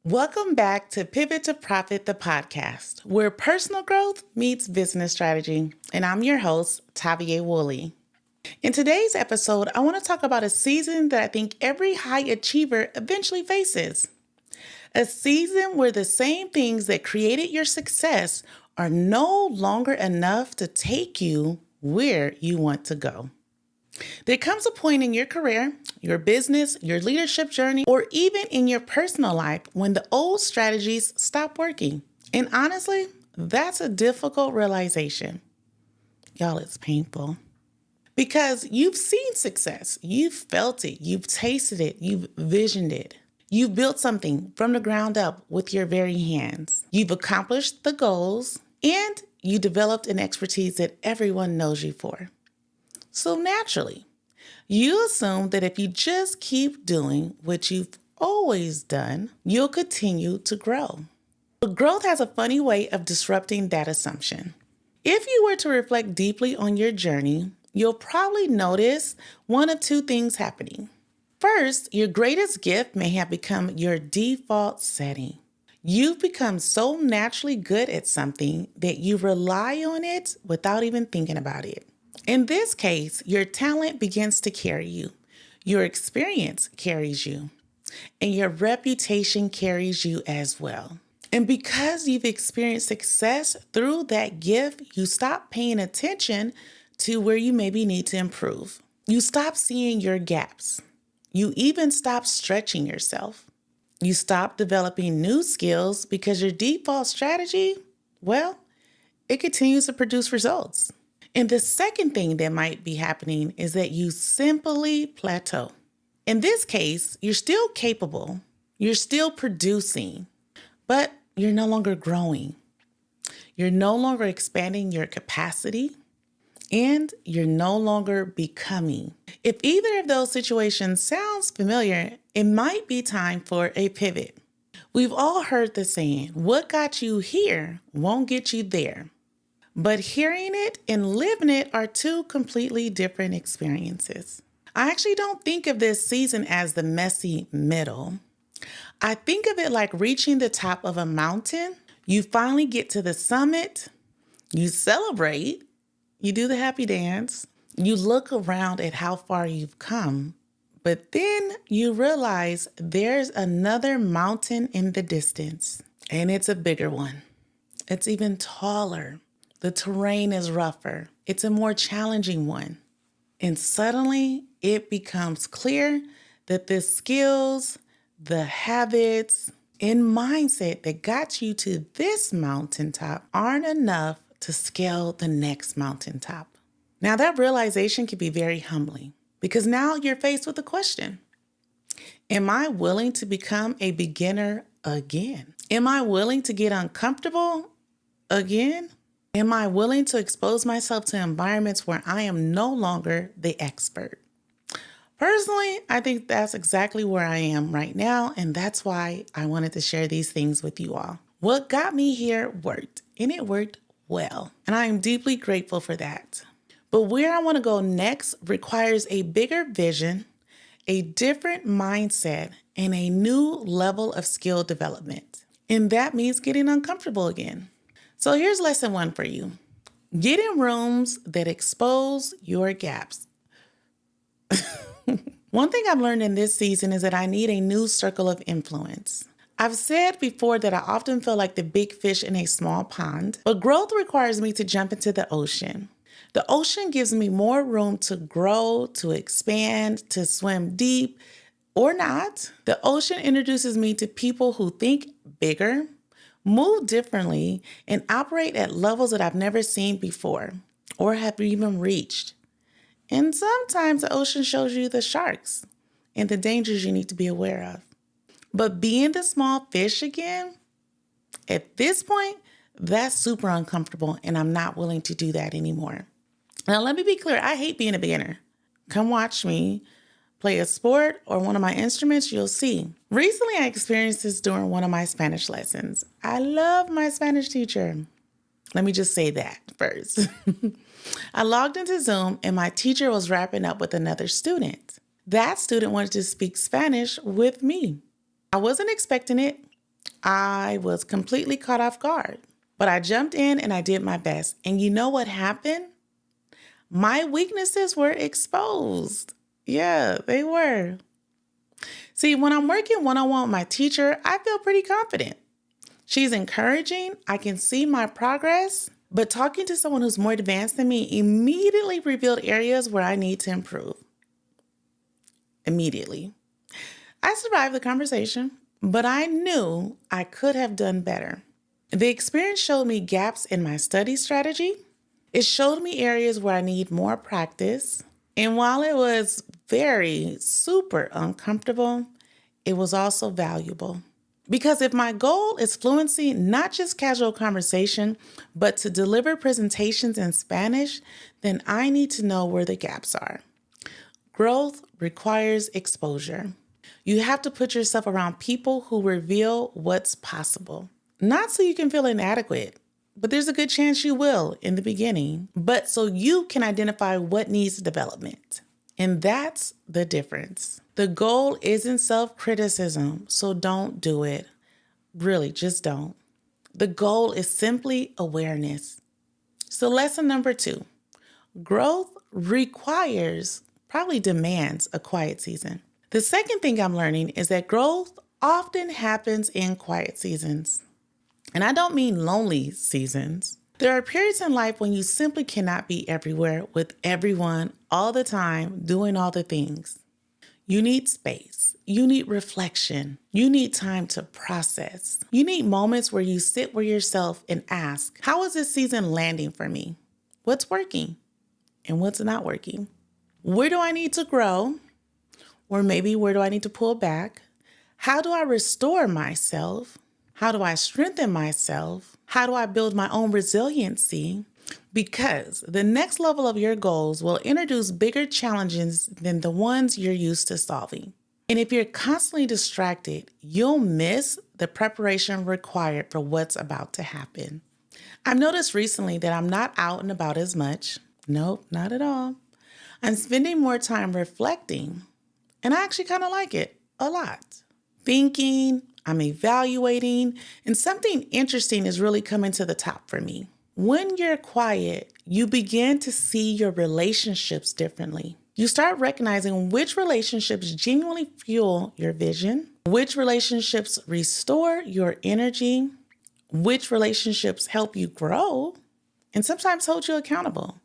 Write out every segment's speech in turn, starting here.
Welcome back to Pivot to Profit, the podcast, where personal growth meets business strategy. And I'm your host, TaVia Woolley. In today's episode, I want to talk about a season that I think every high achiever eventually faces. A season where the same things that created your success are no longer enough to take you where you want to go. There comes a point in your career, your business, your leadership journey, or even in your personal life when the old strategies stop working. And honestly, that's a difficult realization. Y'all, it's painful. Because you've seen success, you've felt it, you've tasted it, you've visioned it. You've built something from the ground up with your very hands. You've accomplished the goals, and you developed an expertise that everyone knows you for. So naturally, you assume that if you just keep doing what you've always done, you'll continue to grow. But growth has a funny way of disrupting that assumption. If you were to reflect deeply on your journey, you'll probably notice one of two things happening. First, your greatest gift may have become your default setting. You've become so naturally good at something that you rely on it without even thinking about it. In this case, your talent begins to carry you, your experience carries you, and your reputation carries you as well. And because you've experienced success through that gift, you stop paying attention to where you maybe need to improve. You stop seeing your gaps. You even stop stretching yourself. You stop developing new skills because your default strategy, well, it continues to produce results. And the second thing that might be happening is that you simply plateau. In this case, you're still capable, you're still producing, but you're no longer growing. You're no longer expanding your capacity, and you're no longer becoming. If either of those situations sounds familiar, it might be time for a pivot. We've all heard the saying, what got you here won't get you there. But hearing it and living it are two completely different experiences. I actually don't think of this season as the messy middle. I think of it like reaching the top of a mountain. You finally get to the summit, you celebrate, you do the happy dance, you look around at how far you've come, but then you realize there's another mountain in the distance, and it's a bigger one. It's even taller. The terrain is rougher. It's a more challenging one. And suddenly it becomes clear that the skills, the habits, and mindset that got you to this mountaintop aren't enough to scale the next mountaintop. Now that realization can be very humbling because now you're faced with a question. Am I willing to become a beginner again? Am I willing to get uncomfortable again? Am I willing to expose myself to environments where I am no longer the expert? Personally, I think that's exactly where I am right now, and that's why I wanted to share these things with you all. What got me here worked, and it worked well, and I am deeply grateful for that. But where I want to go next requires a bigger vision, a different mindset, and a new level of skill development. And that means getting uncomfortable again. So here's lesson 1 for you. Get in rooms that expose your gaps. One thing I've learned in this season is that I need a new circle of influence. I've said before that I often feel like the big fish in a small pond, but growth requires me to jump into the ocean. The ocean gives me more room to grow, to expand, to swim deep or not. The ocean introduces me to people who think bigger, move differently, and operate at levels that I've never seen before or have even reached. And sometimes the ocean shows you the sharks and the dangers you need to be aware of. But being the small fish again, at this point, that's super uncomfortable, and I'm not willing to do that anymore. Now, let me be clear. I hate being a beginner. Come watch me play a sport or one of my instruments, you'll see. Recently, I experienced this during one of my Spanish lessons. I love my Spanish teacher. Let me just say that first. I logged into Zoom and my teacher was wrapping up with another student. That student wanted to speak Spanish with me. I wasn't expecting it. I was completely caught off guard, but I jumped in and I did my best. And you know what happened? My weaknesses were exposed. Yeah, they were. See, when I'm working one-on-one with my teacher, I feel pretty confident. She's encouraging. I can see my progress, but talking to someone who's more advanced than me immediately revealed areas where I need to improve. Immediately. I survived the conversation, but I knew I could have done better. The experience showed me gaps in my study strategy. It showed me areas where I need more practice. And while it was very super uncomfortable, it was also valuable. Because if my goal is fluency, not just casual conversation, but to deliver presentations in Spanish, then I need to know where the gaps are. Growth requires exposure. You have to put yourself around people who reveal what's possible. Not so you can feel inadequate, but there's a good chance you will in the beginning, but so you can identify what needs development. And that's the difference. The goal isn't self-criticism, so don't do it. Really, just don't. The goal is simply awareness. So lesson number 2, growth requires, probably demands a quiet season. The second thing I'm learning is that growth often happens in quiet seasons. And I don't mean lonely seasons. There are periods in life when you simply cannot be everywhere with everyone all the time, doing all the things. You need space. You need reflection. You need time to process. You need moments where you sit with yourself and ask, how is this season landing for me? What's working and what's not working? Where do I need to grow? Or maybe where do I need to pull back? How do I restore myself? How do I strengthen myself? How do I build my own resiliency? Because the next level of your goals will introduce bigger challenges than the ones you're used to solving. And if you're constantly distracted, you'll miss the preparation required for what's about to happen. I've noticed recently that I'm not out and about as much. Nope, not at all. I'm spending more time reflecting, and I actually kind of like it a lot. Thinking, I'm evaluating, and something interesting is really coming to the top for me. When you're quiet, you begin to see your relationships differently. You start recognizing which relationships genuinely fuel your vision, which relationships restore your energy, which relationships help you grow, and sometimes hold you accountable.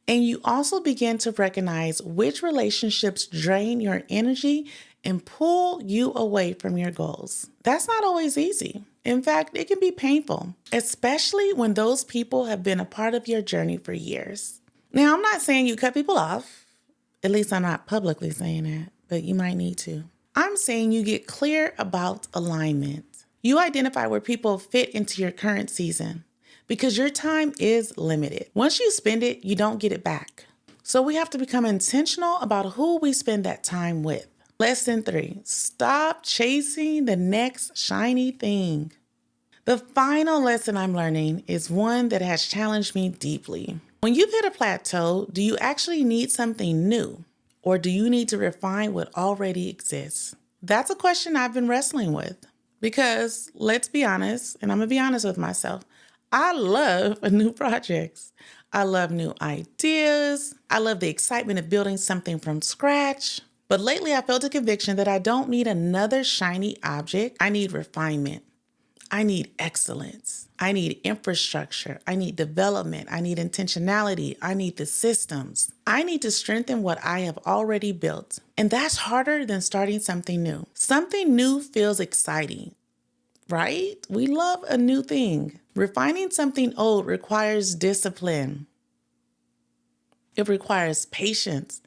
And you also begin to recognize which relationships drain your energy and pull you away from your goals. That's not always easy. In fact, it can be painful, especially when those people have been a part of your journey for years. Now, I'm not saying you cut people off. At least I'm not publicly saying that, but you might need to. I'm saying you get clear about alignment. You identify where people fit into your current season because your time is limited. Once you spend it, you don't get it back. So we have to become intentional about who we spend that time with. Lesson 3, stop chasing the next shiny thing. The final lesson I'm learning is one that has challenged me deeply. When you've hit a plateau, do you actually need something new? Or do you need to refine what already exists? That's a question I've been wrestling with. Because let's be honest, and I'm gonna be honest with myself, I love new projects. I love new ideas. I love the excitement of building something from scratch. But lately I felt a conviction that I don't need another shiny object. I need refinement. I need excellence. I need infrastructure. I need development. I need intentionality. I need the systems. I need to strengthen what I have already built. And that's harder than starting something new. Something new feels exciting, right? We love a new thing. Refining something old requires discipline. It requires patience.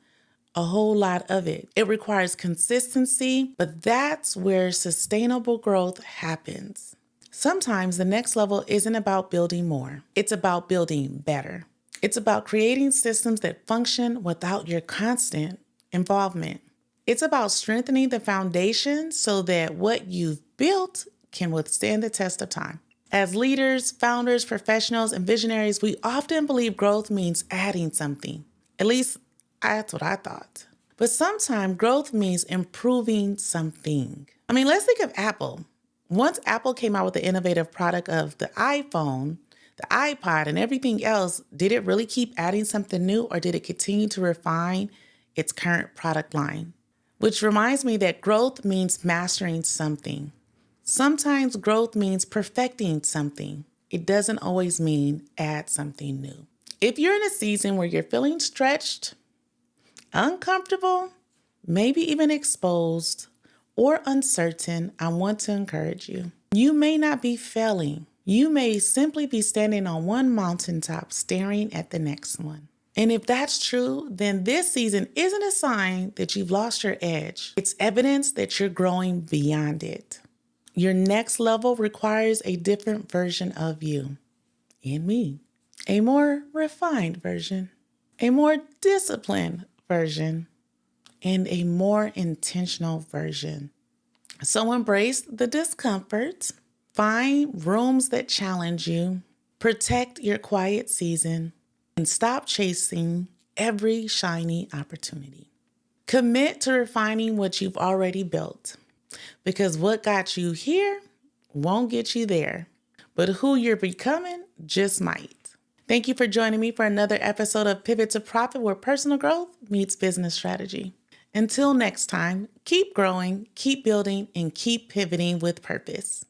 A whole lot of it. It requires consistency, but that's where sustainable growth happens. Sometimes the next level isn't about building more. It's about building better. It's about creating systems that function without your constant involvement. It's about strengthening the foundation so that what you've built can withstand the test of time. As leaders, founders, professionals, and visionaries, we often believe growth means adding something. At least that's what I thought. But sometimes growth means improving something. I mean, let's think of Apple. Once Apple came out with the innovative product of the iPhone, the iPod, and everything else, did it really keep adding something new, or did it continue to refine its current product line? Which reminds me that growth means mastering something. Sometimes growth means perfecting something. It doesn't always mean add something new. If you're in a season where you're feeling stretched, uncomfortable, maybe even exposed, or uncertain, I want to encourage you. You may not be failing. You may simply be standing on one mountaintop staring at the next one. And if that's true, then this season isn't a sign that you've lost your edge. It's evidence that you're growing beyond it. Your next level requires a different version of you and me, a more refined version, a more disciplined version, and a more intentional version. So embrace the discomfort, find rooms that challenge you, protect your quiet season, and stop chasing every shiny opportunity. Commit to refining what you've already built, because what got you here won't get you there, but who you're becoming just might. Thank you for joining me for another episode of Pivot to Profit, where personal growth meets business strategy. Until next time, keep growing, keep building, and keep pivoting with purpose.